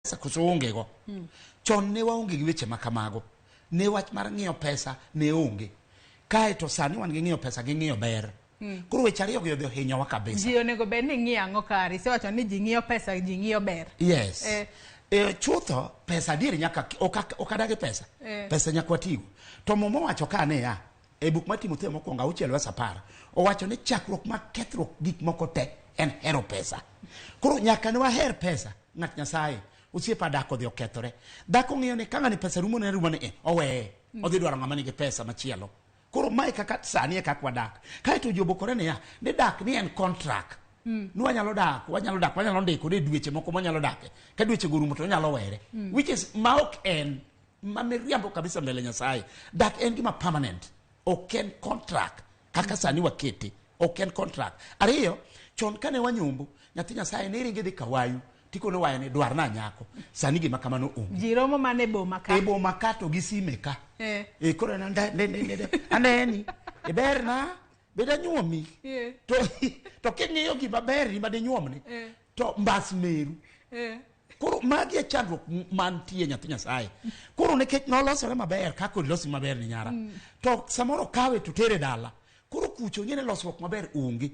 pesa koso onge go. Chon ne waonge gi weche makamago. Ne wach mar ng'iyo pesa ne onge. Kae to sani wan gi ng'iyo pesa gi ng'iyo ber. Koro weche ariyo gi odhi ohinyowa kabisa. Ji onego bed ni ng'iyo ang'o kare? Isewacho ni ji ng'iyo pesa, ji ng'iyo ber. Yes. Chutho pesa diere nyaka okadagi pesa. Pesa nyaka watigo. To momo wacho ka ne ya e buk matimo te mokwongo 6:10 owacho ni chakruok mar kethruok gik moko te en hero pesa. Koro nyaka ne waher pesa. Ng'at Nyasaye osiepa dak odhi okethore. Dhako ng'iyo ni ka ng'ani pesa rumo ni oweye. Odhi dwaro ng'ama nigi pesa machielo. Koro mae kaka sani e kaka wadak. Kaeto jobokore ne ya ni dak ni en contract. Wanyalo ndiko ne dweche moko manyalo dake. Ka dweche gorumo to nyalo were. Which is maok en mamiriambo kabisa mbele Nyasaye. Dak en gima permanent. Oken contract. Kaka sani wakete. Oken contract. Ariyo, chon kane wanyombo, nyathi Nyasaye ne ringe dhi kawayu. Tiko no wayane dwar na nyako. Sani gima kamano onge. Jiromo mane boma ka. Boma ka to gi sime ka. Koro na aneni. Berna beda nyuomi. To king'iyo gima beri made nyuomni. To mbas meru. Koro magi e chandruok mantie nyathi Nyasaye. Koro nekech nolosore maber kako losi maber ni nyara. To samoro kawe to tere dala. Koro kucho ngene losruok maber onge.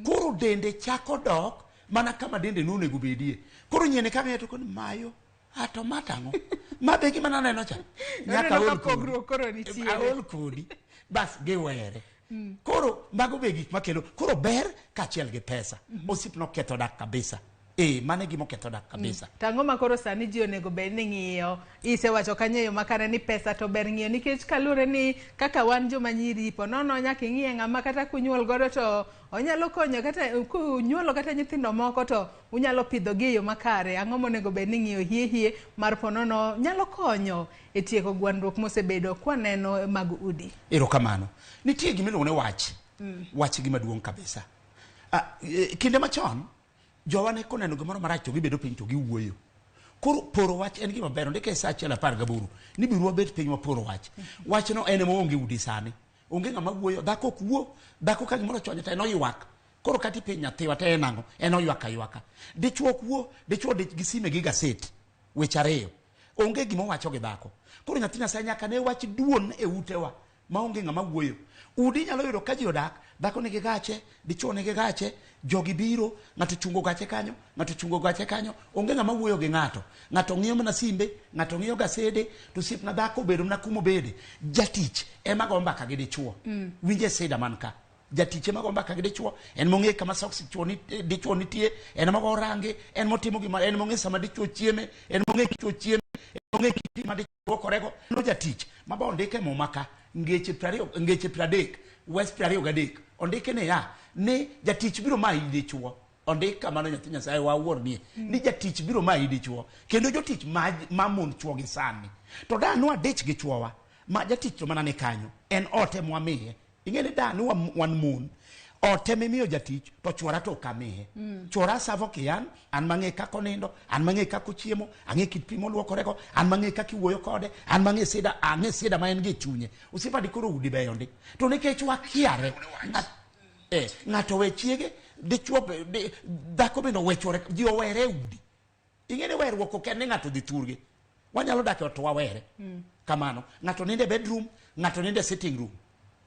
Koro dende chako dok mana kama dende nonego bedie. Koro nyene kama yeto kon mayo ato matango. Mabegi mana neno cha. Nyaka ol koro nitie. Ol kodi. Bas gewere. Koro mago be gik makelo. Koro ber kachiel gi pesa. Osip no ketho dak kabisa. Mane gimo ketho dak kabisa. Tango makoro sani ji onego bed ni ng'iyo. Isewacho kanyo makare ni pesa to ber ng'iyo nikech kalure ni kaka wan joma nyiri po nono nyaka ng'iye ng'ama kata kunyuol godo to onyalo konyo kata kunyuolo kata nyithindo moko to unyalo pidho gi yo makare. Ang'o monego bed ni ng'iyo hie mar po nono nyalo konyo e tieko gwandruok mosebedo kwaneno mag udi. Erokamano. Nitie gimiluongo ne wach. Wach gima duong' kabisa. Kinde machon jowane koneno gimoro marach to gibedo piny to giwuoyo. Koro poro wach en gima ber ndike sa 18 ni biru wabet piny maporo wach. Wach no en onge udi sani. Onge ng'ama wuoyo, dhako kuo, dhako ka gimoro chonyo to en oywak. Koro kati piny nyathiwa te enang'o, en oywaka. Dichuo kuo, dichuo gi sime gi gaset. Weche ariyo. Onge gima wacho gi dhako. Koro nyathi Nyasaye nyaka ne wach duon e utewa ma onge ng'ama wuoyo. Udi nyalo yudo ka ji odak, dhako nigi gache, dichuo nigi gache, jogi biro, ng'ato chungo gache kanyo, onge ng'ama wuoyo gi ng'ato. Ng'ato ng'iyo mana simbe, ng'ato ng'iyo gasede, to siep na dhako bedo na kumo bede. Jatich ema go mbaka gi dichuo. Winje seda man ka. Jatich ema go mbaka gi dichuo, en mong'e kama soksi dichuo nitie, en mago range, en motimo gima, en mong'e sama dichuo chieme, en mong'e kichuo chieme, en mong'e kiti ma dichuo korego. No jatich maba ondike mo maka ngeche 30 West 23 ondike ne ya ni jatich biro ma ide chuo ondika mano nyathi Nyasaye wa wuor ni jatich biro ma ide chuo kendo jotich ma mon chuo gi sani to da no adich gi chuowa ma jatich to mana ne kanyo en ote mwamiye ingene da no wan mon ote mimiyo jatich to chuora to kamihe chuora savo kian an mang'e kako nindo an mang'e kako chiemo ang'e kit pimo luokorego an mang'e kako wuoyo kode an mang'e seda ma en gi chunye usipa dikoro udi beyondi to nikech wakiare ng'ato we chiege dichuo dhako bendo wechore ji owere udi ingene werruok ok en ni ng'ato dhi thurgi wanyalo dak to wawere kamano ng'ato ninde bedroom ng'ato ninde sitting room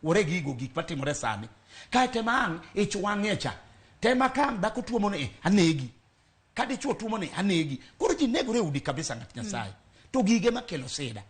ore gigo gik matimore sani kae temang ich wang'echa tema kam dhako tuomo ne anegi ka dichuo tuomo ne anegi koro ji negore udi kabisa ng'at Nyasaye to gige makelo sida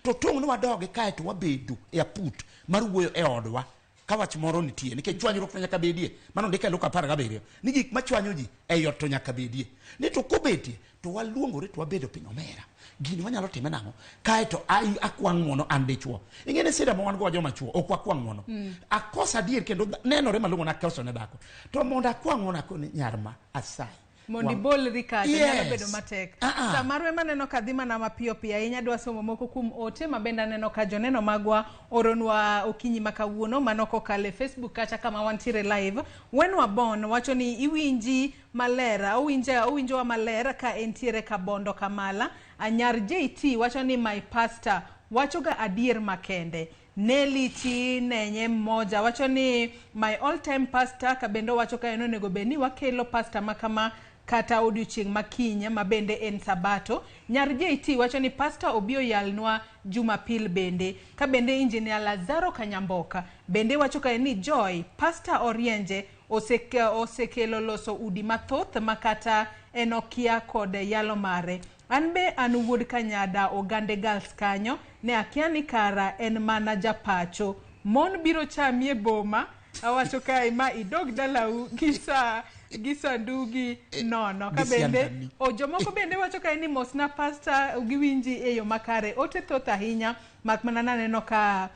to tong' no wadoge kae to wabedo e aput mar wuoyo e odwa ka wach moro nitie nikech chwanyruok nyaka bedie mano ndike Luka 17 ni gik machwanyo ji e ot to nyaka bedie ni to kobetie to waluongore to wabedo piny omera gini wanyalo time nang'o kae to akwang' ng'uono an dichuo ingene sida mo wan go joma chuo ok wakwang' ng'uono akosa dier kendo nenore malongo na koso ne dhako to mondo akwang' ng'uono akone nyarma asayi mondi bol rika nyalo bedo matek samarwe maneno kadhima na mapiyo piyo ahinya dwa somo moko kum ote mabenda neno ka joneno magwa oronwa okinyi makawuono manoko kale Facebook kacha kama wantire live wenwa bon wacho ni iwinji malera owinjo wa malera ka entiere kabondo kamala anyar JT wacho ni my pastor wacho ga adier makende Nelly Chi nenye mmoja wacho ni my all time pastor kabendo wacho ka eno nego beni wakelo pastor makama kata odiochieng' makinya mabende en sabato. Nyar JT wacho ni Pastor Obio yalnwa Jumapil bende, ka bende Engineer Lazaro Kanyamboka bende wacho ka ni Joy Pastor Orienje osekelo loso udi mathoth makata enokia kod yalo mare. Anbe an wuod Kanyada Ogande Girls kanyo ne akia ni kara en mana japacho. Mon biro chamie boma awacho kai ma idog dalau gisa ndugi nono ka bende jomoko bende wacho kai ni mosna Pastor ugiwinji eyo makare ote thoth ahinya mak mana naneno ka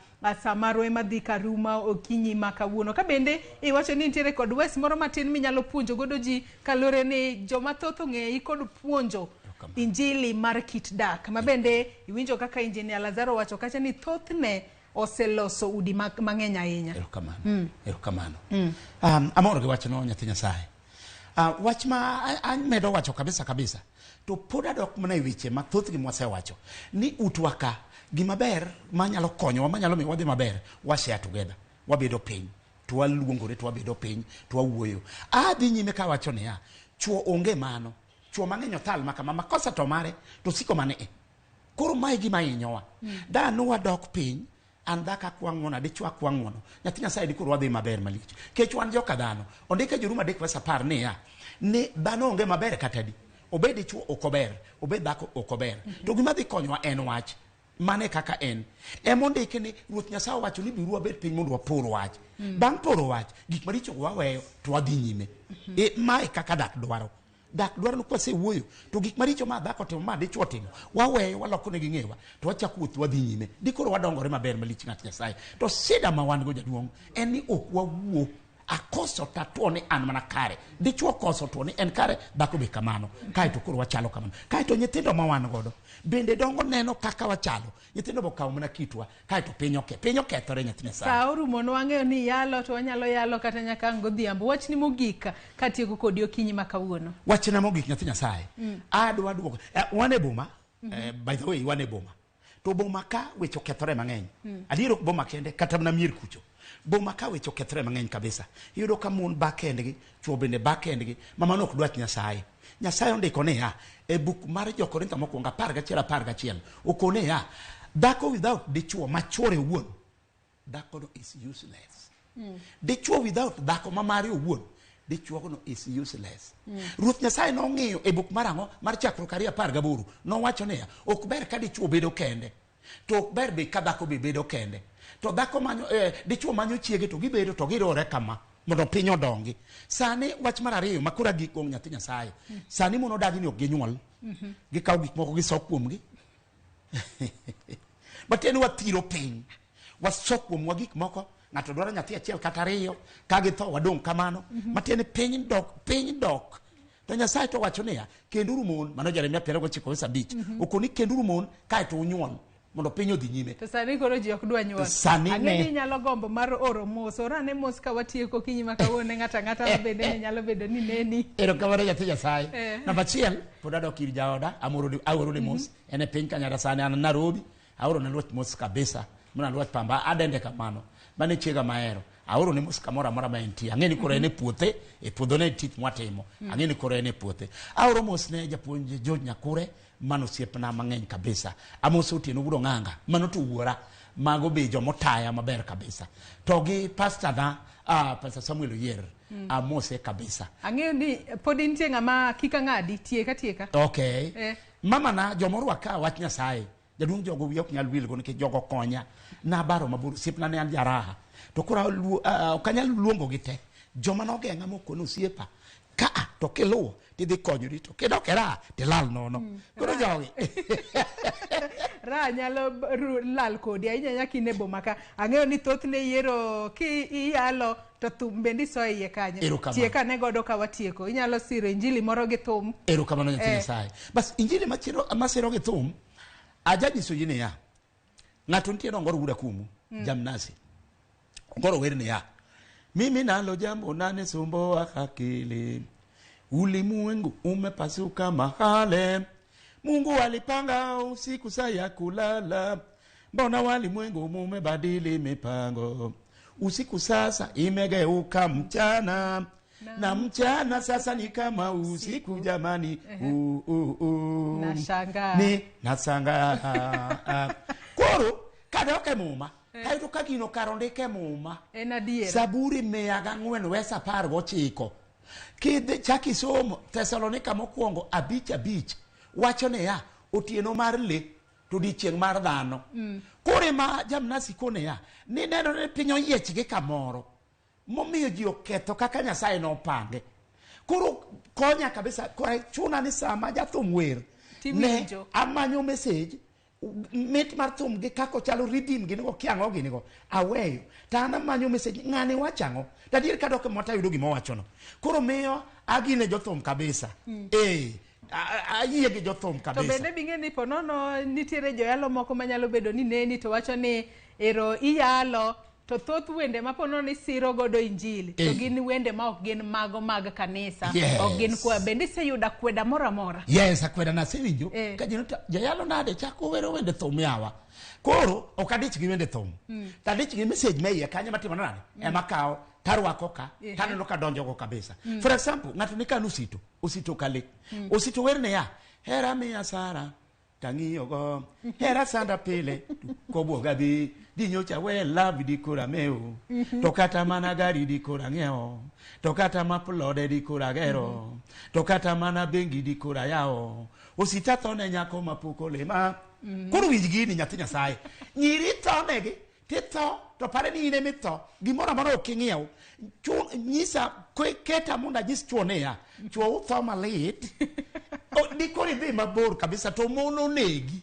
samaro ema dhi karuma okinyi makawuono ka bende iwacho ni nitiere kod wes moro matin minyalo puonjo godo ji kalore ni joma thoth ong'eyi kod puonjo injili mar kit dak mabende iwinjo kaka Engineer Lazaro wacho kacha ni thothne oseloso udi mang'eny ahinya. Erokamano. Amor gi wacho no nyathi Nyasaye. Wach ma medo wacho kabisa to poda dok mana e weche mathoth gi mwasewacho ni utwaka gima ber manyalo konyo manyalo mi wadhi maber wa share together wabedo piny to waluongore to wabedo piny to wawuoyo adhi nyime ka wacho ni chuo onge mano chuo mang'eny othal makama makosa to mare to siko mane koro mai gima inyowa dano wadok piny an dhaka kwang'ona dichwa kwang'ono nyathi Nyasaye dikoro wadhi maber malich kech wan joka dhano ondike joruma dek verse 10 ni dhano onge maber kata di obedi chuo okober obed dhako okober to gima dhi konyowa en wach mane kaka en mondike ni Ruoth Nyasaye wacho ni biru wabed piny mondo wapor wach bang' poro wach gik maricho waweyo to wadhi nyime mae kaka dak dwaro no kwase wuoyo to gik maricho ma dhako timo ma dichwo timo waweyo waloko ne ging'ewa to wachako wuoth wadhi nyime dikoro wadongore maber malich ng'at Nyasaye to sida ma wan go jaduong' en ni ok wawuo akoso tatuo ni an mana kare dichwo koso tuo ni en kare dhako be kamano kae to koro wachalo kamano kae to nyithindo ma wan godo bende dongo neno kaka wachalo nyithindo bo kawo mana kitwa kae to piny okethore nyathi Nyasaye sa orumo no wang'eyo ni yalo to wanyalo yalo kata nyaka godhiambo wach ni mogik katieko kodi okinyi makawuono wachna mogik nyathi Nyasaye adwa duogo wan e boma by the way wan e boma to boma ka weche okethore mang'eny adiero boma kende kata na mier kucho boma ka weche okethore mang'eny kabisa iyudo ka mon ba kendgi chuo bende ba kendgi mama nok dwach Nyasaye ondiko ne e buk mar Jo-Korintho mokwongo 11:11 okone dhako without dichuo machore owuon dhako no is useless dichuo without dhako mamare owuon dichuo no is useless Ruoth Nyasaye nong'iyo e buk mar mar chakruok 2:18 nowacho ne ok ber ka dichuo bedo kende to ok ber be ka dhako be bedo kende to dhako manyo dichuo manyo chiege to gibedo to girore kama mondo piny odongi sani wach mar ariyo makora gikong nyathi Nyasaye sani mono dagi ni ok ginyuol gikaw gik moko gisok kuomgi bateni wathiro piny wasok kuomwa gik moko ng'ato dwaro nyathi achiel kata ariyo ka githo wadong kamano matene piny dok to Nyasaye to wacho niya kenduru mon mano Jeremia 29:5 okoni kenduru mon kae to unyuol mondo piny odhi nyime to sani koro ji ok dwa nyuol ang'eni nyalo gombo mar oro mos orane mos ka watieko kinyi makawuono ng'ata bende nyalo bedo ni neni erokamano nyathi Nyasaye namba 1 pod adok ir jaoda aoro ne mos ene piny Kanyada sani an Nairobi aoro ne luoch mos kabisa mona luoch pamba adende kamano mane chiega mahero aoro ne mos kamoro amora ma entie ang'eni koro ene puothe e puodho ne tich mwatimo ang'eni koro ene puothe aoro mos ne japuonj George Nyakure mano siepna mang'eny kabisa amoso Otieno Wudo Ng'anga mano to wuora mago be jomotaya maber kabisa to gi pastor na Pastor Samuel Oyer amose kabisa ang'eyo ni pod intie ng'ama kika ng'adi tieka okay mama na jomorwaka wach Nyasaye jaduong' jogo wiye ok nyal wilgo nikech jogo konya na baro mabor siepna ne an jaraha to koro okanyal luongo gi te joma nogeng'a mokono siepa ka to kiluwo tidhi konyori to kidokera tilal nono koro jogi ra nyalo lal kodi ahinya nyakine boma ka ang'eyo ni thoth ne yiero ki iyalo to thum bendi so iye kanyo tieka ne godo ka watieko inyalo siro injili moro gi thum erokamano nyathi Nyasaye bas injili masiro gi thum ajanyiso yini ng'ato nitie nongoro wuda kumu jamnasi ngoro werne mimi nalo jambo nane sumbo akili ulimwengu umepasuka mahale Mungu alipanga usiku saa ya kulala mbona walimwengu umebadili mipango usiku sasa imegeuka mchana na mchana sasa ni kama usiku jamani. Nasanga koro kadoke muma kaito kagino karondeke muma Zaburi 104 wesa 19 kidhe chaki somo Thessalonika mokwongo 5:5 wachone ya otieno mar le to dichieng mar dhano. Kore ma jamnasi kone ya ni neno ne piny oyiech gi kamoro momiyo ji oketho kaka Nyasaye nopange. Koro konya kabisa kore chuna ni sama jathum wer ne amanyo message mit mar thum gi kako chalo redeem gi nigo kiango gi nigo aweyo tana manyo message ngane wachango tadier kadok mota yudo gimo wachono. Koro miyo agine jothum kabisa. Ayie gi jothum kabisa. To bende binge ni ponono nitiere joyalo moko manyalo bedo ni neni to wacho ni ero iyalo to thoth wende ma ponono ni siro godo injili to gin wende ma ok gin mago mag kanisa ok gin kwa bende se yuda kweda mora mora. Yes, akweda na sewinjo ka jino joyalo nade chako wero wende thum yawa. Koro okadich gi wende thum. Tadich gi message meye kanya matimo nade ema kao tarwako ka taneno ka donjo go kabisa. For example ng'ato ni kan usito kale usito werne ya hera miya Sara tangiyo go hera sanda pile kobuoga bi dinyocha wela bidikura meu tokata mana gari dikura ngeo tokata maplode dikura gero tokata mana bengi dikura yao usita thone nyako mapuko lema. Koro winjgi ni nyathi Nyasaye nyiri thonegi titho to pare ni ine mitho gimora moro oking'iew nyisa keta munda nyis chuone ya chuo utho malit dikori dhi mabor kabisa to mono negi.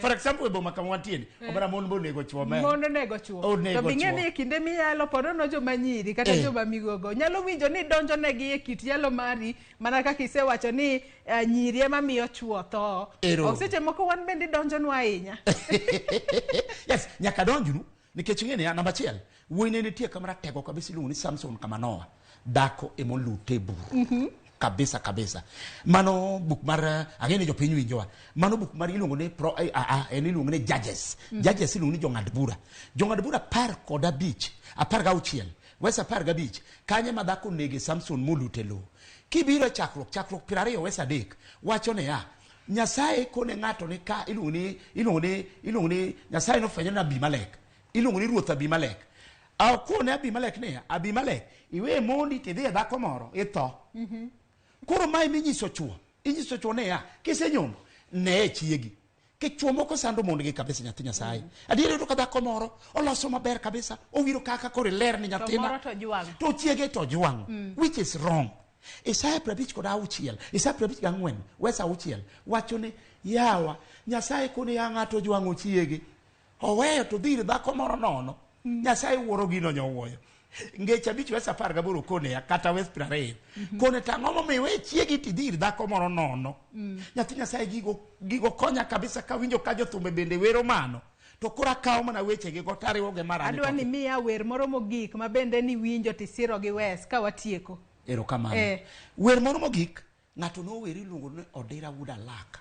For example ebo makamwatieni obara mon bo nego chuo me mon nego chuo to bingeni kinde miyalo podono jo manyiri kata jo mamigogo nyalo winjo ni donjo negi e kit yalo mari mana kaka isewacho ni nyiri ema miyo chuo to oseche moko wan bende donjo nwa ahinya. Yes, nyaka donjnu nikech ngene ya namba 1 wuone nitie kamera tego kabisa iluongo ni Samson kama Noah dako emolute buru. Kabisa mano buk mar agene jo piny winjowa mano buk mar iluongo ni iluongo ni Judges iluongo ni jong'ad bura 15 wesa 15 kanye madhako nege Samson molute lo kibiro chakruok 20 wesa 3 wachone ya Nyasaye kone ng'ato ni ka iluongo ni Nyasaye nofwenyo na Abimelek iluongo ni ruoth Abimelek kone Abimelek ne Abimelek iwe mondi tidhi dhako moro itho. Koro mai minyiso chuo ne ya kisenyombo ne chiegi ke chuo moko sando mondgi kabisa nyathi Nyasaye adiere to kadhako moro oloso maber kabisa owiro kaka kore ler ni nyathina to chiege to jwang which is wrong. Isaya 56 Isaya 54 wesa 6 wachone yawa Nyasaye kone ya ng'ato jwango chiege oweyo to dhir dhako moro nono Nyasaye wuoro gino nyowoyo ngecha bich wesa 18 kone ya kata wes 20 kone tang'omo miwe chiegi tidhir dhako moro nono. Nyathi Nyasaye gigo konya kabisa ka winjo ka jothumbe bende wero mano to kora kawo mana weche gi gotariwoge marani. Adwa ni miya wer moro mogik ma bende ni winjo tisiro gi wes ka watieko. Erokamano. Wer moro mogik ng'ato no weri luongo ni Odira wuda lak.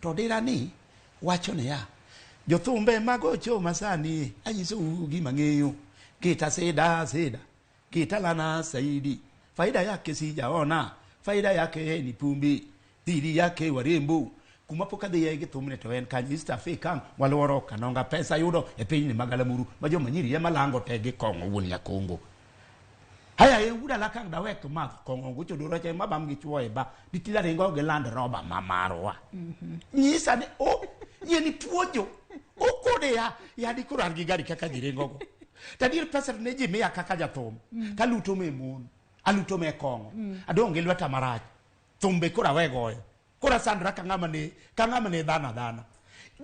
To Odira ni wachone ya jothumbe magocho masani anyiso gima ng'eyo kita seda kita lana saidi faida yake sijaona faida yake ni pumbi dhidi yake warembo kumapoka de yege tumne to en kanista Afrika waloro kanonga pesa yudo e piny ni magalamuru majo manyiri ya malango tege kongo wun ya Kongo haya ye wuda la kang da wek ma kongo gucho duro che mabam gi chuo ba ditila rengo ge land roba mamarwa nyisa ne yeni tuojo okode ya dikurar gi gari kaka direngo go tadir pesa ne ji me kaka jathum kaluto me mon aluto me kongo adonge lweta marach thumbe kura wegoyo kura sandra kangama ne dana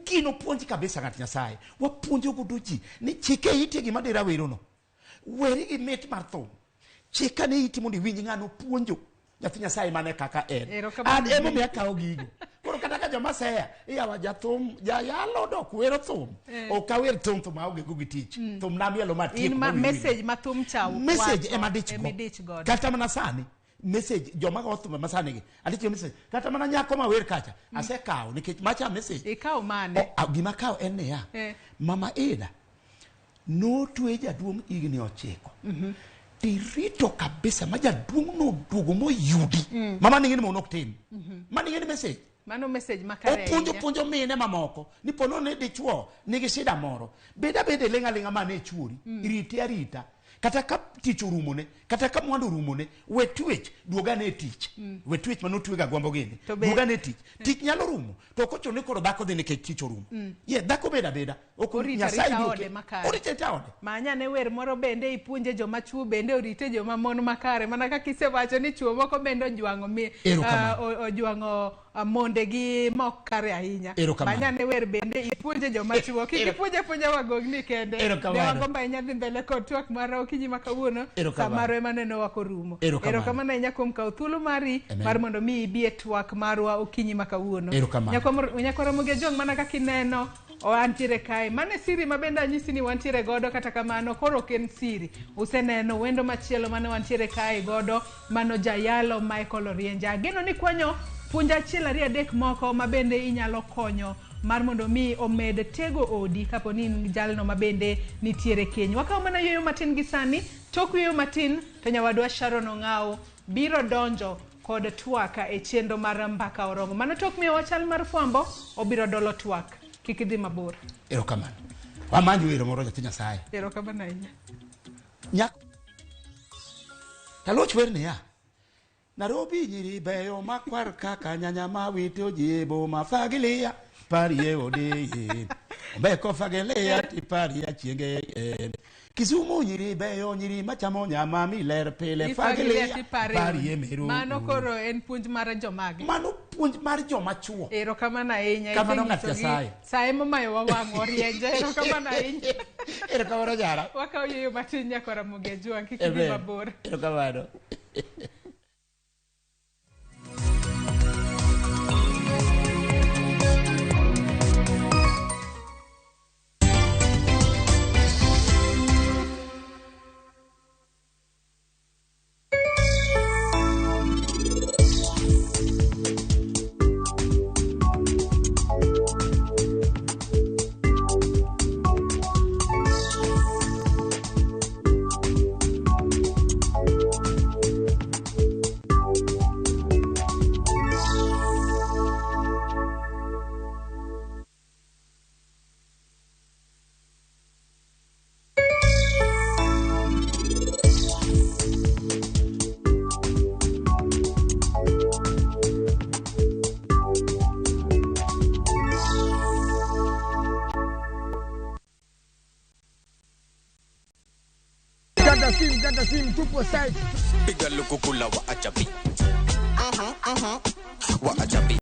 gino puonji kabisa ng'at Nyasaye wapuonjo godoji ni chike ite gi madira werono weri gi met mar thum chika ne iti mondi winji ng'ano puonjo nyathi Nyasaye mane kaka en ad emo me akawo gigo koro kata ka joma seya iyawa jathum jayalo dok wero thum o kawer thum ma oge go gitich thum nam yelo matiek in message ma thum chaw message ema dich go kata mana sani message joma go thum masani gi adicho message kata mana nyako ma wer kacha asekawo nikech macha message ikaw mane gima kawo en ne ya mama Eda no tuwe jaduong' igni 9 tirito kabisa maja duogo moyudi mama ningini monok tin maningini message mano message makare punjo mine mamoko ni pono ne dichuo nigi shida moro beda lenga mane chuori iriti arita kata ka tich urumone kata ka mwandu urumone we twech duoga ne tich we twech mano twega gwambo gini duoga ne tich nyalo rumo to kocho ne koro dhako dhine ke tich orumo dhako beda okori nyasai duoke orite taode manya ne wer moro bende ipunje joma chuo bende orite joma mon makare mana ka kisewacho ni chuo moko bende ojwango ojwango monde gi mok kare ahinya manya ne wer bende ipunje joma chuo kipunje wagogni kende wagomba nyadhi mbele kod twak mara okinyi makawuono samaro emaneno wako rumo erokamano ahinya kuom kawo thuolo mari mar mondo mi ibie twak marwa okinyi makawuono nyako Ramogi Ajwang mana kaka ineno antiere kae mane siri mabende anyisi ni wantiere godo kata kamano koro ok en siri useneno wendo machielo mane wantiere kae godo mano Jayalo Michael Orienje ageno ni kwanyo puonja achiel ariyo adek moko mabende inyalo konyo mar mondo mi omed tego odi kapo ni jalno mabende nitiere keny wakaw mana yoyo matin gi sani tok yoyo matin to nyawadwa Sharon Ong'aw biro donjo kod twaka e chenro mar mbaka oromo mano tok miyo wachal mar fwambo obiro dolo twak kik idhi mabor erokamano wamanyo wero moro nyathi Nyasaye erokamano ahinya nyak taloch werne ya Nairobi nyiri beyo makwar kaka nyanya mawito jibo mafagilia parie ode beko fagilia ti paria chienge Kisumu nyiri beyo nyiri machamo nyama miler pele fagilia parie meru mano koro en puonj mar jomage mano puonj mar joma chuo erokamano ahinya kamano ng'at Nyasaye sae momayo wawang' Orienje erokamano ahinya erokamano jara wakaw yoyo matin nyako Ramogi Ajwang kik idhi mabor erokamano Ganda sim tupo side piga lukukula wa achabi wa achabi